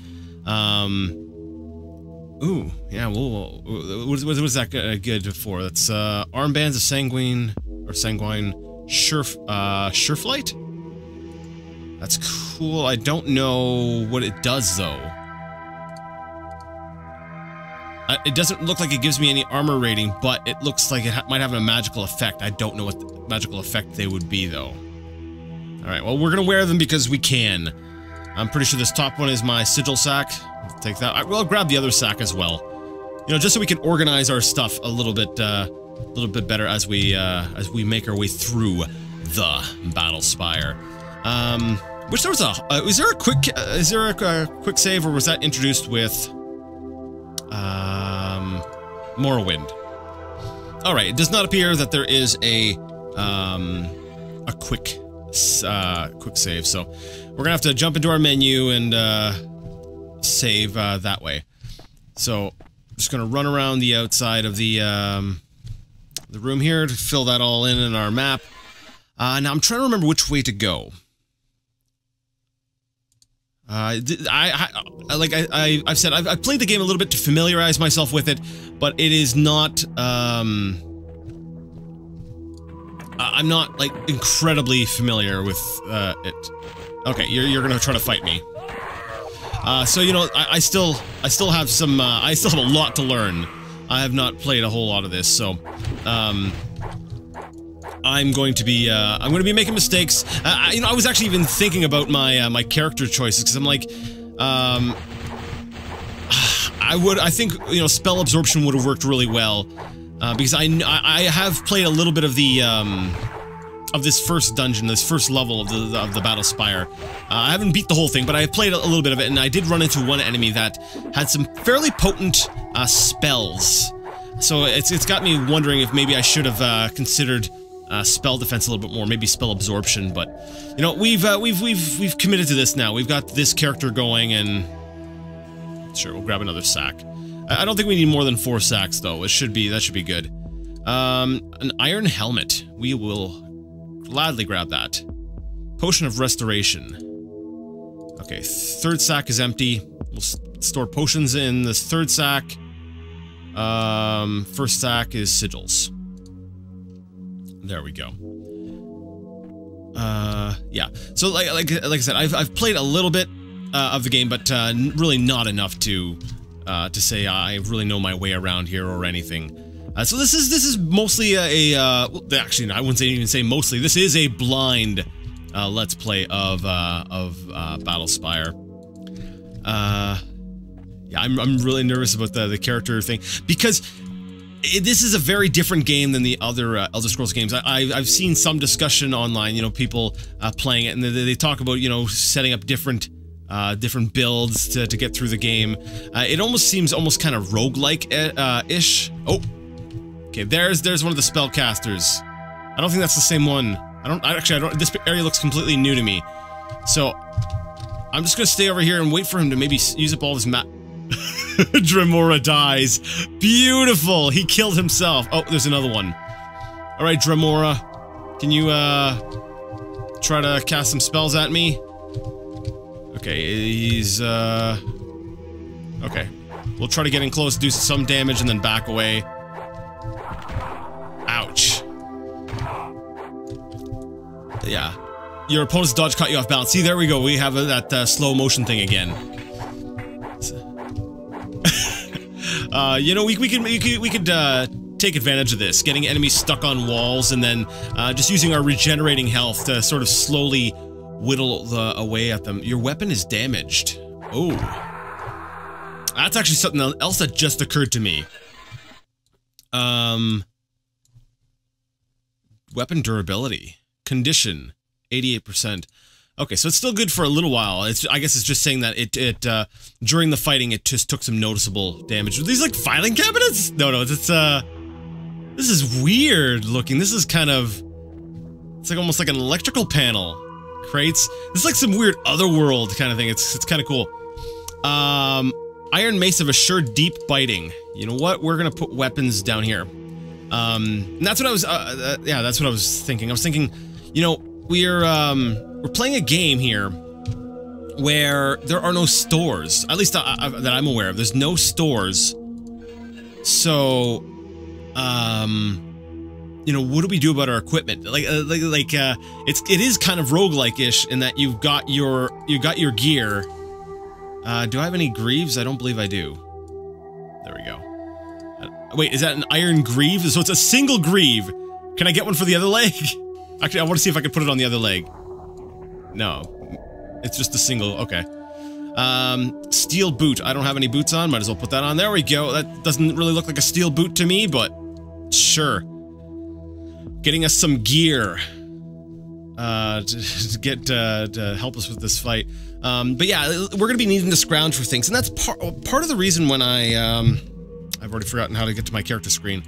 Ooh, yeah. Well, what is that good for? That's armbands of sanguine sureflight. That's cool. I don't know what it does, though. It doesn't look like it gives me any armor rating, but it looks like it might have a magical effect. I don't know what the magical effect they would be, though. Alright, well, we're gonna wear them because we can. I'm pretty sure this top one is my sigil sack. I'll take that. I'll grab the other sack as well. You know, just so we can organize our stuff a little bit better as we make our way through the Battlespire. Which there was is there a quick save, or was that introduced with Morrowind? All right, it does not appear that there is a quick save, so we're gonna have to jump into our menu and save that way. So I'm just gonna run around the outside of the room here to fill that all in our map. Now I'm trying to remember which way to go. I've said I've played the game a little bit to familiarize myself with it, but it is not I'm not, like, incredibly familiar with it. Okay, you're gonna try to fight me. So, you know, I still have some, I still have a lot to learn. I have not played a whole lot of this, so, I'm going to be making mistakes. You know, I was actually even thinking about my, my character choices, because I'm like, I think, you know, spell absorption would have worked really well, because I have played a little bit of the, of this first dungeon, this first level of the Battlespire. I haven't beat the whole thing, but I played a little bit of it, and I did run into one enemy that had some fairly potent, spells. So it's got me wondering if maybe I should have, considered, spell defense a little bit more, maybe spell absorption, but, you know, we've committed to this now. We've got this character going, and sure, we'll grab another sack. I don't think we need more than 4 sacks, though. That should be good. An iron helmet. We will gladly grab that. Potion of restoration. Okay, 3rd sack is empty. We'll store potions in this 3rd sack. 1st sack is sigils. There we go. Yeah. So like I said, I've played a little bit of the game, but really not enough to say I really know my way around here or anything. So this is mostly actually, I wouldn't even say mostly. This is a blind let's play of Battlespire. Yeah, I'm really nervous about the character thing, because this is a very different game than the other Elder Scrolls games. I've seen some discussion online, you know, people playing it, and they talk about, you know, setting up different builds to get through the game. It almost seems kind of roguelike ish. Oh, okay. There's one of the spellcasters. I don't think that's the same one. I don't. This area looks completely new to me. So I'm just gonna stay over here and wait for him to maybe use up all his map. Dremora dies. Beautiful. He killed himself. Oh, there's another one. All right, Dremora, can you try to cast some spells at me? Okay, he's okay. We'll try to get in close, do some damage, and then back away. Ouch. Yeah. Your opponent's dodge caught you off balance. See, there we go. We have that slow motion thing again. You know, we could take advantage of this, getting enemies stuck on walls, and then just using our regenerating health to sort of slowly whittle away at them. Your weapon is damaged. Oh, that's actually something else that just occurred to me. Weapon durability condition 88%. Okay, so it's still good for a little while. I guess it's just saying that it during the fighting it just took some noticeable damage. Are these like filing cabinets? No, it's this is weird looking. This is kind of, it's like almost like an electrical panel. Crates. This is like some weird otherworld kind of thing. It's kind of cool. Iron mace of assured deep biting. You know what? We're gonna put weapons down here. And that's what I was. Yeah, that's what I was thinking. I was thinking, you know, we're playing a game here where there are no stores. At least that I'm aware of. There's no stores. So, you know, what do we do about our equipment? It is kind of roguelike-ish in that you've got your gear. Do I have any greaves? I don't believe I do. There we go. Wait, is that an iron greave? So it's a single greave. Can I get one for the other leg? Actually, I want to see if I can put it on the other leg. No. It's just a single, okay. Steel boot. I don't have any boots on, might as well put that on. There we go. That doesn't really look like a steel boot to me, but sure. Getting us some gear. To help us with this fight. But yeah, we're gonna be needing to scrounge for things, and that's part of the reason when I've already forgotten how to get to my character screen.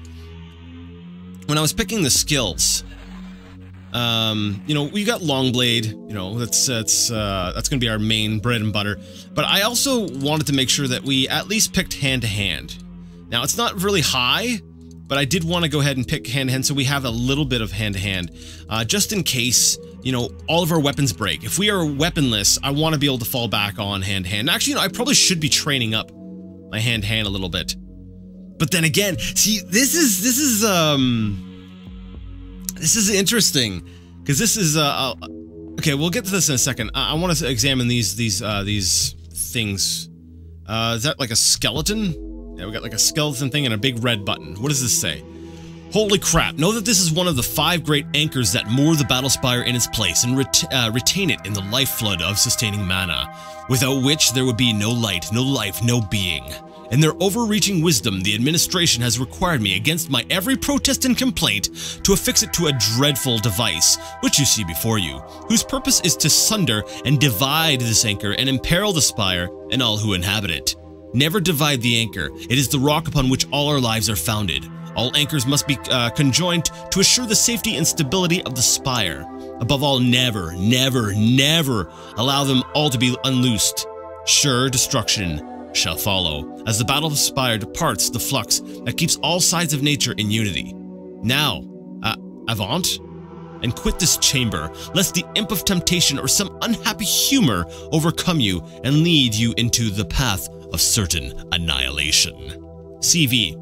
When I was picking the skills, you know, we got Longblade, you know, that's gonna be our main bread and butter, but I also wanted to make sure that we at least picked hand-to-hand. Now, it's not really high, but I did want to go ahead and pick hand-to-hand so we have a little bit of hand-to-hand, just in case, you know, all of our weapons break. If we are weaponless, I want to be able to fall back on hand-to-hand. Actually, you know, I probably should be training up my hand-to-hand a little bit. But then again, see, this is This is interesting, because this is, okay, we'll get to this in a second. I want to examine these things. Is that like a skeleton? Yeah, we got like a skeleton thing and a big red button. What does this say? Holy crap, know that this is one of the 5 great anchors that moor the Battlespire in its place and retain it in the life flood of sustaining mana, without which there would be no light, no life, no being. In their overreaching wisdom, the administration has required me, against my every protest and complaint, to affix it to a dreadful device, which you see before you, whose purpose is to sunder and divide this anchor and imperil the spire and all who inhabit it. Never divide the anchor. It is the rock upon which all our lives are founded. All anchors must be conjoined to assure the safety and stability of the spire. Above all, never, never, never allow them all to be unloosed. Sure destruction shall follow, as the Battlespire departs the flux that keeps all sides of nature in unity. Now, avant, and quit this chamber, lest the imp of temptation or some unhappy humor overcome you and lead you into the path of certain annihilation. CV.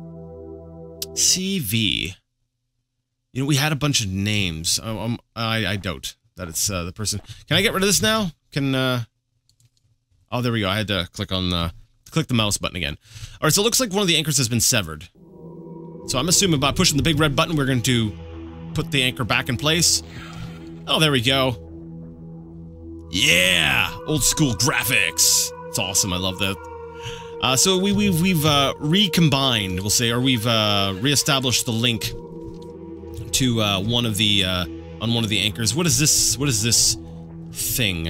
CV. You know, we had a bunch of names. I doubt that it's the person. Can I get rid of this now? Can, oh, there we go. I had to click on click the mouse button again. Alright, so it looks like one of the anchors has been severed. So I'm assuming by pushing the big red button, we're going to put the anchor back in place. Oh, there we go. Yeah! Old school graphics. It's awesome. I love that. So we've recombined, we'll say, or we've reestablished the link to one of the on one of the anchors. What is this? What is this thing?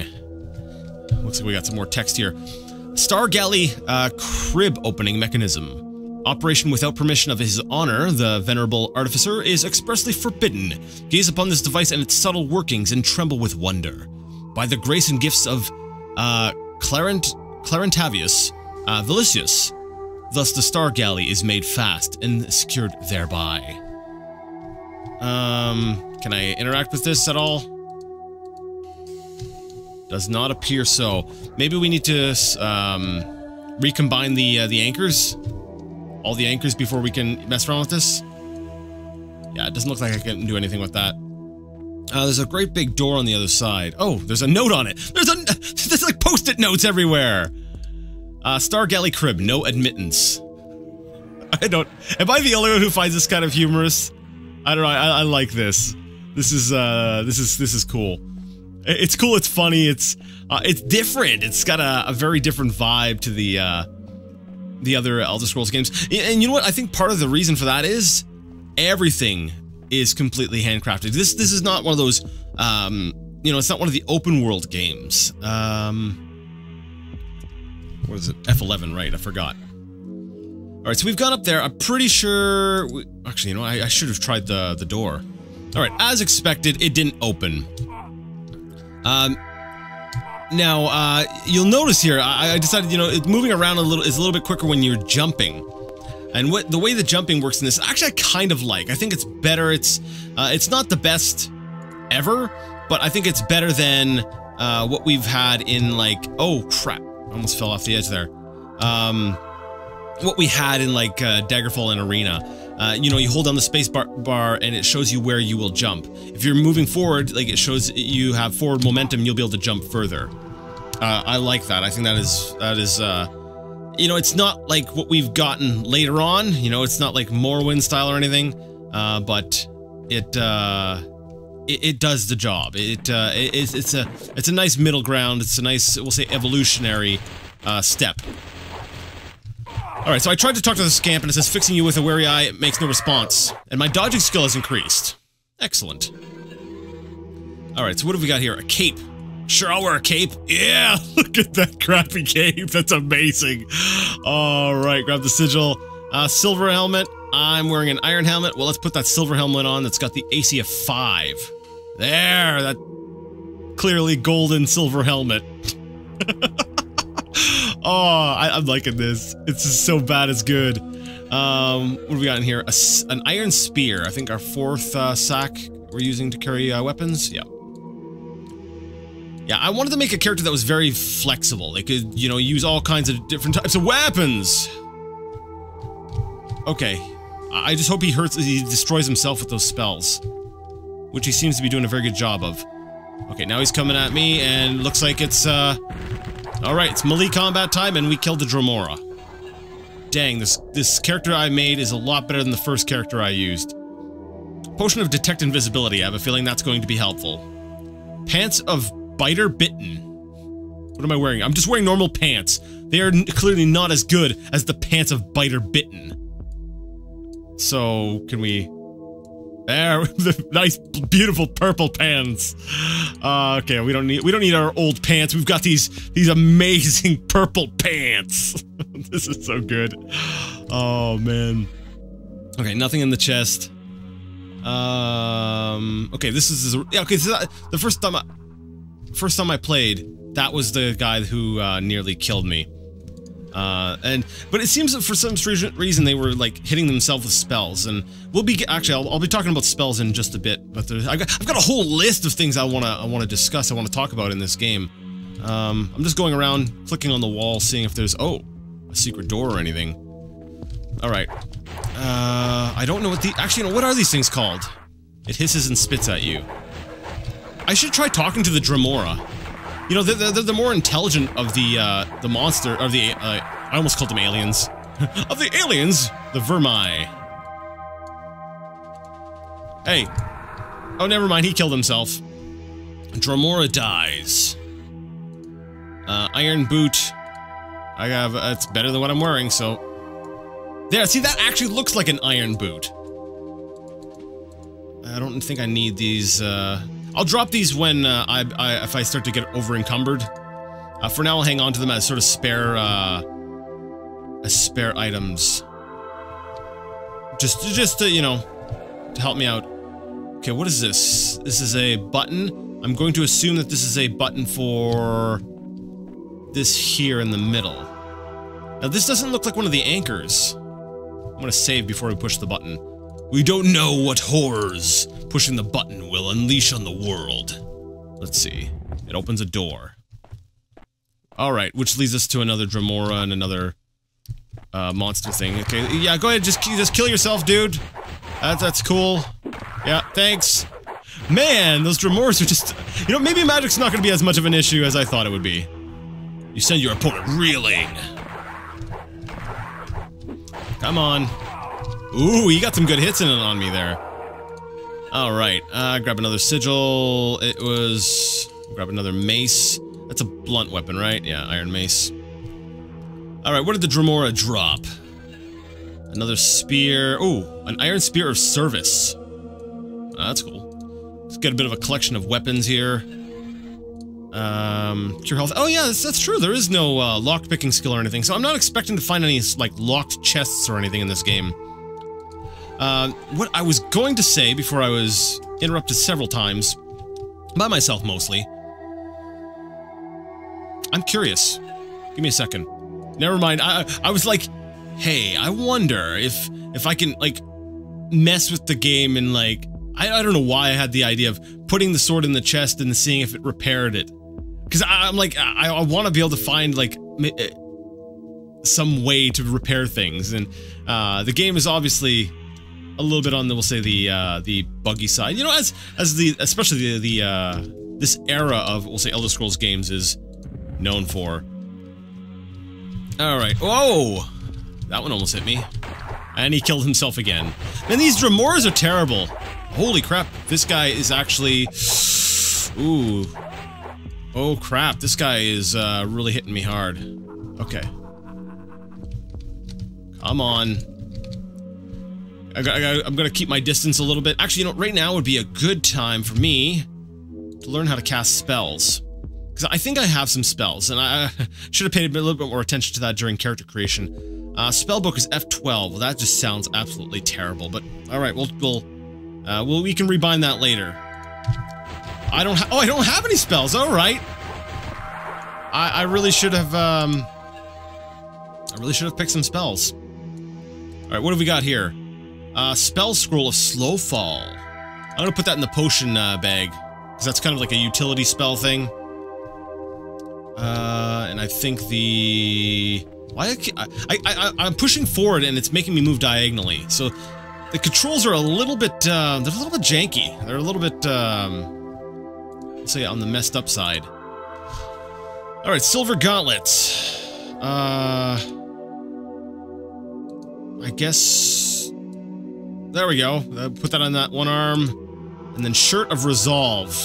Looks like we got some more text here. Star Galley crib opening mechanism. Operation without permission of His Honor, the Venerable Artificer, is expressly forbidden. Gaze upon this device and its subtle workings and tremble with wonder. By the grace and gifts of Clarentavius Velicius, thus the Star Galley is made fast and secured thereby. Can I interact with this at all? Does not appear so. Maybe we need to recombine the anchors, all the anchors, before we can mess around with this. Yeah, it doesn't look like I can do anything with that. There's a great big door on the other side. Oh, there's a note on it. There's like post-it notes everywhere. Star Galley crib, no admittance. Am I the only one who finds this kind of humorous? I don't know. I like this. This is cool. It's cool. It's funny. It's different. It's got a very different vibe to the other Elder Scrolls games. And you know what? I think part of the reason for that is everything is completely handcrafted. This is not one of those. You know, it's not one of the open world games. What is it? F11, right? I forgot. Alright, so we've gone up there. I'm pretty sure... Actually, you know, I should have tried the door. Alright, as expected, it didn't open. Now, you'll notice here, I decided, you know, moving around is a little bit quicker when you're jumping. And the way the jumping works in this, actually I kind of like. I think it's better. It's not the best ever, but I think it's better than what we've had in, like... Oh, crap. I almost fell off the edge there. What we had in, like, Daggerfall and Arena. You know, you hold down the space bar and it shows you where you will jump. If you're moving forward, like, it shows you have forward momentum, you'll be able to jump further. I like that. I think that is, you know, it's not like what we've gotten later on. You know, it's not like Morrowind style or anything, but it does the job. It's a nice middle ground. It's a nice, we'll say, evolutionary step. Alright, so I tried to talk to the scamp and it says fixing you with a wary eye, it makes no response. And my dodging skill has increased. Excellent. Alright, so what have we got here? A cape. Sure, I'll wear a cape. Yeah, look at that crappy cape. That's amazing. Alright, grab the sigil. Silver helmet. I'm wearing an iron helmet. Well, let's put that silver helmet on that's got the AC of 5. There, that clearly golden silver helmet. Oh, I'm liking this. It's just so bad it's good. What do we got in here? An iron spear. I think our 4th sack we're using to carry weapons. Yeah. Yeah, I wanted to make a character that was very flexible. They could, you know, use all kinds of different types of weapons. Okay. I just hope he destroys himself with those spells. which he seems to be doing a very good job of. Okay, now he's coming at me, and looks like it's, alright, it's melee combat time, and we killed the Dremora. Dang, this character I made is a lot better than the first character I used. Potion of Detect Invisibility, I have a feeling that's going to be helpful. Pants of Biter Bitten. What am I wearing? I'm just wearing normal pants. They are clearly not as good as the Pants of Biter Bitten. So, can we... There, the nice, beautiful purple pants. Okay, we don't need our old pants. We've got these amazing purple pants. This is so good. Oh man. Okay, nothing in the chest. Okay, this is yeah. Okay, so the first time I played, that was the guy who nearly killed me. But it seems that for some reason they were like hitting themselves with spells, and we'll be actually I'll be talking about spells in just a bit. But I've got a whole list of things I wanna discuss, I wanna talk about in this game. I'm just going around clicking on the wall, seeing if there's a secret door or anything. All right, I don't know what are these things called? It hisses and spits at you. I should try talking to the Dremora. You know, they're the more intelligent of the monster, of the, I almost called them aliens. Of the aliens, the vermi. Hey. Oh, never mind, he killed himself. Dremora dies. Iron boot. I have, it's better than what I'm wearing, so. There, see, that actually looks like an iron boot. I don't think I need these, I'll drop these when, if I start to get over-encumbered. For now, I'll hang on to them as sort of spare items. Just to, you know, to help me out. Okay, what is this? This is a button. I'm going to assume that this is a button for this here in the middle. Now, this doesn't look like one of the anchors. I'm gonna save before we push the button. We don't know what horrors pushing the button will unleash on the world. Let's see. It opens a door. Alright, which leads us to another Dremora and another monster thing. Okay, yeah, go ahead, just kill yourself, dude. That's cool. Yeah, thanks. Man, those Dremoras are just... You know, maybe magic's not gonna be as much of an issue as I thought it would be. You send your opponent reeling. Come on. Ooh, he got some good hits in it on me there. Alright, grab another sigil. It was... Grab another mace. That's a blunt weapon, right? Yeah, iron mace. Alright, what did the Dremora drop? Another spear. Ooh, an iron spear of service. That's cool. Let's get a bit of a collection of weapons here. Cure health. Oh yeah, that's true. There is no lockpicking skill or anything, so I'm not expecting to find any like locked chests or anything in this game. What I was going to say before I was interrupted several times, by myself mostly. I'm curious. Give me a second. Never mind. I was like, hey, I wonder if I can like mess with the game and like I don't know why I had the idea of putting the sword in the chest and seeing if it repaired it. Because I'm like, I want to be able to find, like, some way to repair things. And, the game is obviously a little bit on the, we'll say, the buggy side. You know, especially this era of, we'll say, Elder Scrolls games is known for. Alright. Whoa! That one almost hit me. And he killed himself again. Man, these Dremoras are terrible. Holy crap, this guy is actually... Ooh. Oh crap, this guy is really hitting me hard. Okay. Come on. I'm gonna keep my distance a little bit. Actually, you know, right now would be a good time for me to learn how to cast spells. Because I think I have some spells, and I should have paid a little bit more attention to that during character creation. Spellbook is F12. Well, that just sounds absolutely terrible, but alright, we can rebind that later. I don't have any spells. All right. I really should have picked some spells. All right, what have we got here? Spell scroll of slow fall. I'm gonna put that in the potion bag because that's kind of like a utility spell thing. And I think I'm pushing forward and it's making me move diagonally. So The controls are a little bit, they're a little bit janky. They're a little bit, let's say on the messed up side. Alright, silver gauntlets. I guess... There we go. Put that on that one arm. And then shirt of resolve.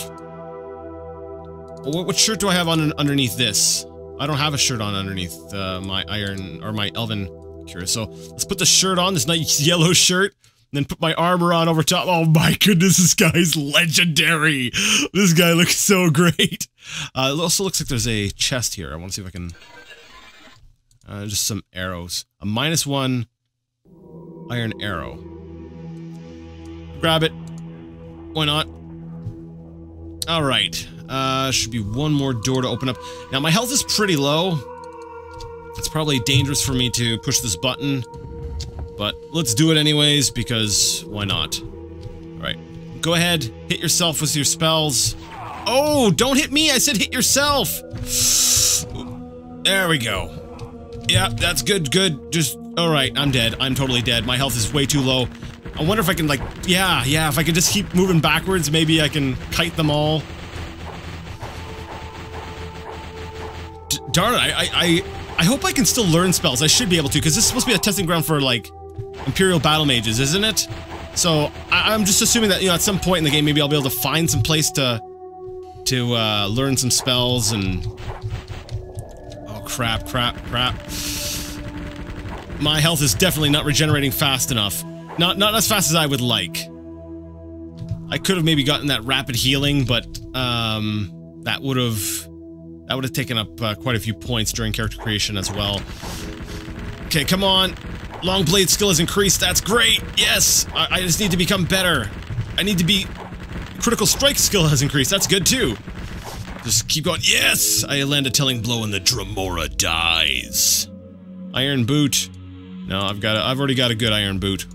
What shirt do I have on underneath this? I don't have a shirt on underneath my iron, or my elven cure. So, let's put the shirt on, this nice yellow shirt. And then put my armor on over top. Oh my goodness, this guy's legendary. This guy looks so great. It also looks like there's a chest here. I want to see if I can... just some arrows. A -1 iron arrow. Grab it. Why not? Alright. Should be one more door to open up. Now, my health is pretty low. It's probably dangerous for me to push this button. But let's do it anyways, because why not? Alright. Go ahead, hit yourself with your spells. Oh, don't hit me! I said hit yourself! There we go. Yeah, that's good, good. Just, alright, I'm dead. I'm totally dead. My health is way too low. I wonder if I can, like, yeah, if I can just keep moving backwards, maybe I can kite them all. Darn it, I hope I can still learn spells. I should be able to, because this is supposed to be a testing ground for, like, Imperial Battle Mages, isn't it? So, I'm just assuming that, you know, at some point in the game, maybe I'll be able to find some place to learn some spells and... Oh, crap. My health is definitely not regenerating fast enough. Not as fast as I would like. I could have maybe gotten that rapid healing, but, that would have taken up quite a few points during character creation as well. Okay, come on. Long blade skill has increased. That's great. Yes. I just need to become better. I need to be... Critical strike skill has increased. That's good too. Just keep going. Yes! I land a telling blow and the Dremora dies. Iron boot. No, I've already got a good iron boot.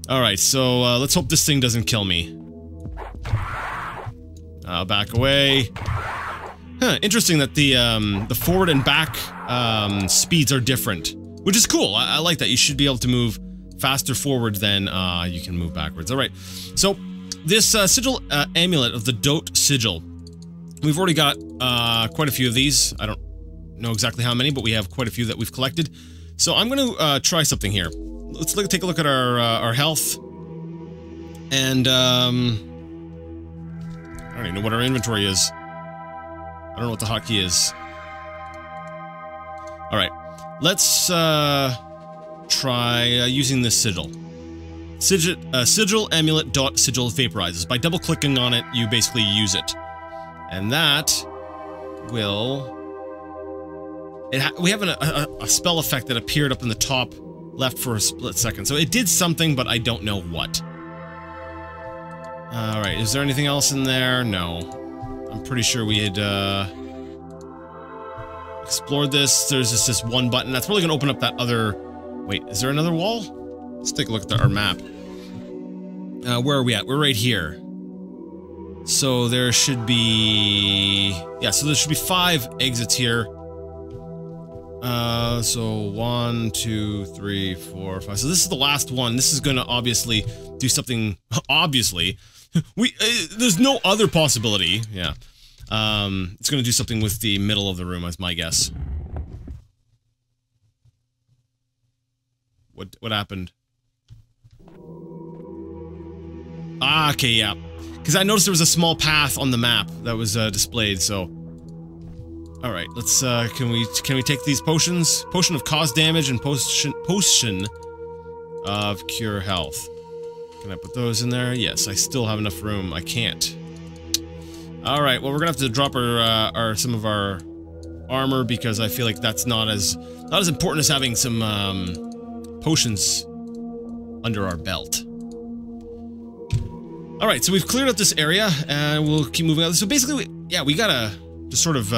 Alright, so let's hope this thing doesn't kill me. I'll back away. Huh, interesting that the forward and back speeds are different, which is cool. I like that. You should be able to move faster forward than you can move backwards. All right, so this sigil amulet of the Dote sigil. We've already got quite a few of these. I don't know exactly how many, but we have quite a few that we've collected. So I'm going to try something here. Let's take a look at our health, and I don't even know what our inventory is. I don't know what the hotkey is. Alright, let's try using this sigil. Sigil amulet dot sigil vaporizes. By double clicking on it, you basically use it. And that will... we have a spell effect that appeared up in the top left for a split second. So it did something, but I don't know what. Alright, is there anything else in there? No. I'm pretty sure we had, explored this. There's just this one button. That's probably gonna open up that other... Wait, is there another wall? Let's take a look at our map. Where are we at? We're right here. So there should be... Yeah, so there should be 5 exits here. So 1, 2, 3, 4, 5. So this is the last one. This is gonna obviously do something... Obviously. There's no other possibility. Yeah. It's gonna do something with the middle of the room, is my guess. What happened? Ah, okay, yeah. Because I noticed there was a small path on the map that was displayed, so... Alright, let's, can we take these potions? Potion of cause damage and potion of cure health. Can I put those in there? Yes, I still have enough room. I can't. Alright, well, we're gonna have to drop our some of our armor, because I feel like that's not as important as having some, potions under our belt. Alright, so we've cleared up this area, and we'll keep moving on. So basically, we gotta just sort of,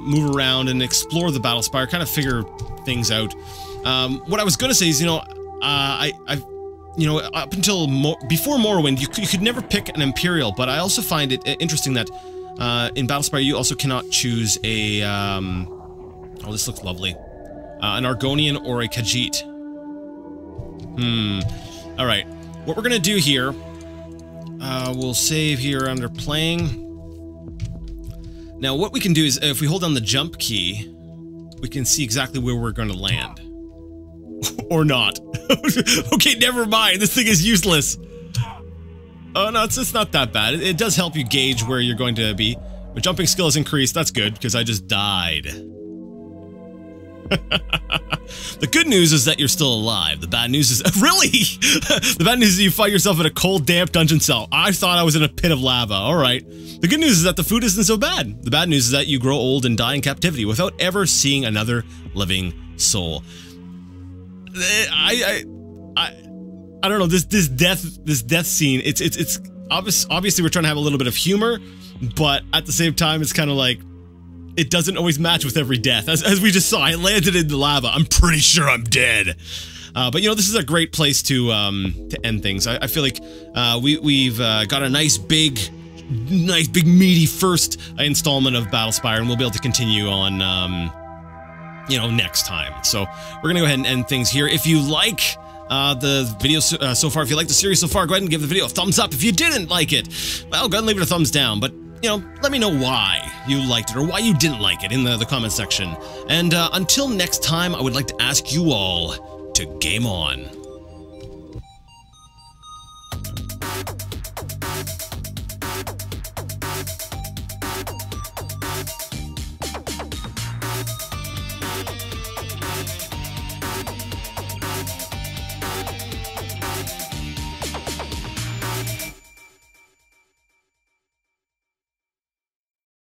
move around and explore the Battlespire, kind of figure things out. What I was gonna say is, you know, you know, up until before Morrowind, you could never pick an Imperial, but I also find it interesting that, in Battlespire, you also cannot choose a, oh, this looks lovely. An Argonian or a Khajiit. All right, what we're gonna do here, we'll save here under playing. Now, what we can do is, if we hold down the jump key, we can see exactly where we're gonna land. Or not. Okay, never mind. This thing is useless. Oh, no, it's not that bad. It does help you gauge where you're going to be. My jumping skill has increased. That's good, because I just died. The good news is that you're still alive. The bad news is... Really? The bad news is you find yourself in a cold, damp dungeon cell. I thought I was in a pit of lava. All right. The good news is that the food isn't so bad. The bad news is that you grow old and die in captivity without ever seeing another living soul. I don't know, this death scene, it's obviously we're trying to have a little bit of humor, but at the same time it's kind of like it doesn't always match with every death. As we just saw, I landed in the lava. I'm pretty sure I'm dead. But you know, this is a great place to end things. I feel like we've got a nice big meaty first installment of Battlespire, and we'll be able to continue on you know, next time. So we're gonna go ahead and end things here. If you like the video so far, if you like the series so far, go ahead and give the video a thumbs up. If you didn't like it, well, go ahead and leave it a thumbs down. But, you know, let me know why you liked it or why you didn't like it in the comment section. And until next time, I would like to ask you all to game on.